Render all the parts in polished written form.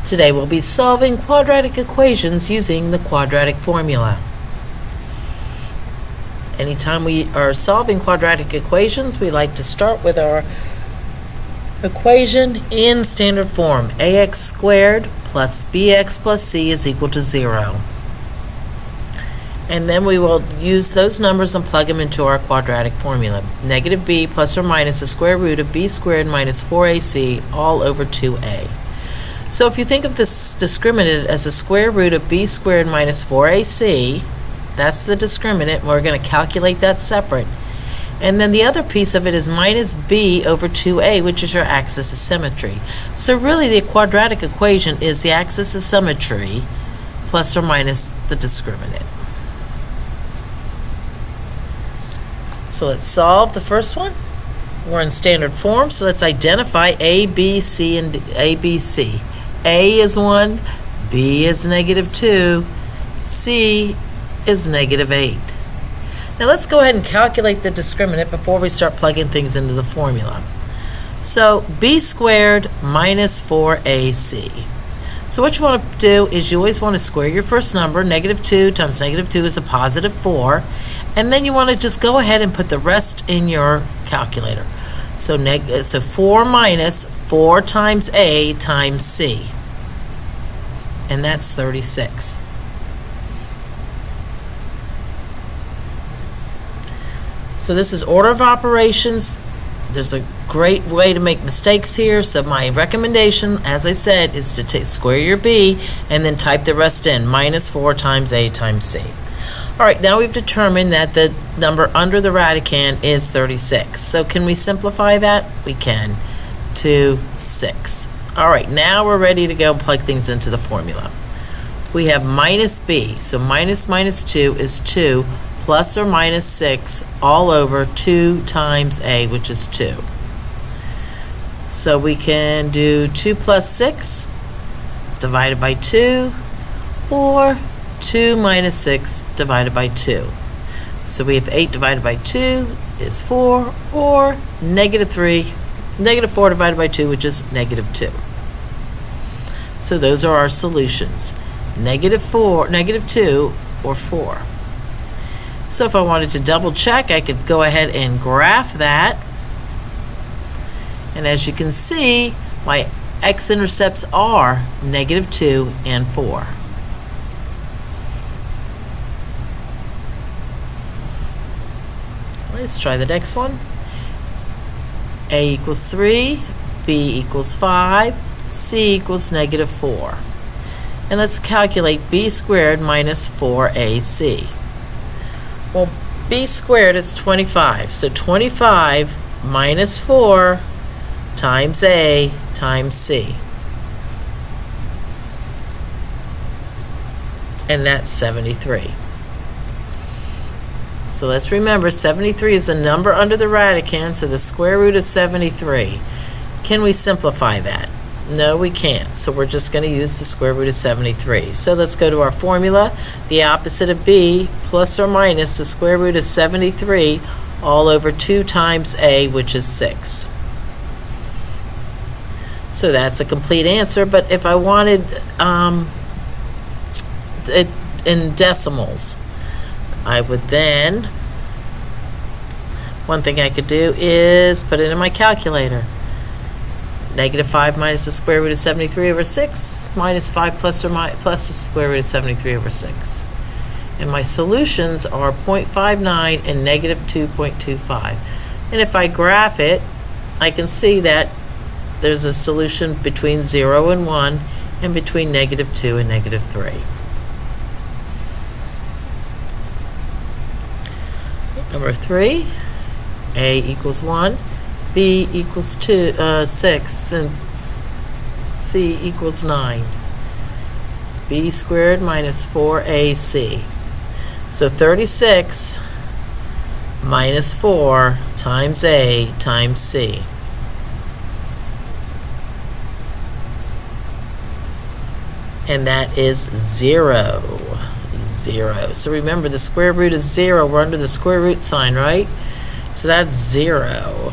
Today we'll be solving quadratic equations using the quadratic formula. Anytime we are solving quadratic equations, we like to start with our equation in standard form. ax squared plus bx plus c is equal to 0. And then we will use those numbers and plug them into our quadratic formula. Negative b plus or minus the square root of b squared minus 4ac all over 2a. So if you think of this discriminant as the square root of b squared minus 4ac, that's the discriminant. We're going to calculate that separate. And then the other piece of it is minus b over 2a, which is your axis of symmetry. So really the quadratic equation is the axis of symmetry plus or minus the discriminant. So let's solve the first one. We're in standard form, so let's identify a, b, c, and a, b, c. A is 1, b is negative 2, c is negative 8. Now let's go ahead and calculate the discriminant before we start plugging things into the formula. So b squared minus 4ac. So what you want to do is you always want to square your first number. Negative 2 times negative 2 is a positive 4. And then you want to just go ahead and put the rest in your calculator. So 4 minus 4 times a times c. And that's 36. So this is order of operations. There's a great way to make mistakes here. So my recommendation, as I said, is to square your b and then type the rest in. Minus 4 times a times c. All right, now we've determined that the number under the radicand is 36. So can we simplify that? We can. To 6. All right, now we're ready to go plug things into the formula. We have minus b. So minus 2 is 2 plus or minus 6 all over 2 times a, which is 2. So we can do 2 plus 6 divided by 2, or 2 minus 6 divided by 2. So we have 8 divided by 2 is 4, or negative 4 divided by 2, which is negative 2. So those are our solutions. Negative 2, or 4. So if I wanted to double check, I could go ahead and graph that. And as you can see, my x-intercepts are negative 2 and 4. Let's try the next one. A equals 3, b equals 5, c equals negative 4. And let's calculate b squared minus 4ac. Well, b squared is 25. So 25 minus 4 times a times c. And that's 73. So let's remember 73 is the number under the radicand, so the square root of 73. Can we simplify that? No, we can't. So we're just going to use the square root of 73. So let's go to our formula. The opposite of b plus or minus the square root of 73 all over 2 times a, which is 6. So that's a complete answer, but if I wanted it in decimals, I would then, one thing I could do is put it in my calculator. Negative 5 minus the square root of 73 over 6, minus 5 plus the square root of 73 over 6. And my solutions are 0.59 and negative 2.25. And if I graph it, I can see that there's a solution between 0 and 1 and between negative 2 and negative 3. Number 3, a equals 1, b equals 6, and c equals 9. b squared minus 4ac. So 36 minus 4 times a times c. And that is 0. 0. So remember, the square root is 0. We're under the square root sign, right? So that's 0.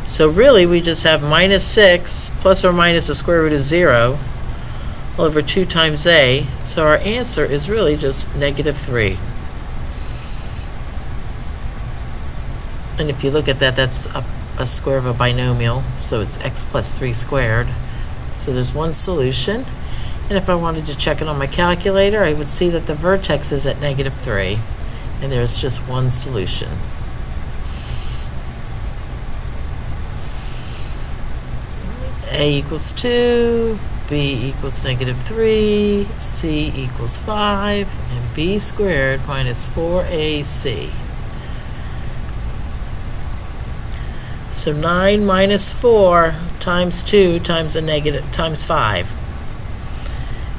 So really, we just have minus 6 plus or minus the square root of 0 over 2 times a, so our answer is really just -3. And if you look at that, that's a square of a binomial, so it's x plus 3 squared. So there's one solution. And if I wanted to check it on my calculator, I would see that the vertex is at -3, and there's just one solution. A equals 2, B equals -3, C equals 5, and B squared minus 4AC. So 9 minus 4 times 2 times times 5.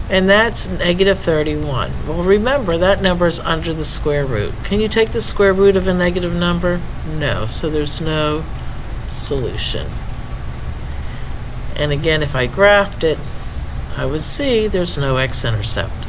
And that's -31. Well, remember, that number is under the square root. Can you take the square root of a negative number? No, so there's no solution. And again, if I graphed it, I would see there's no x-intercept.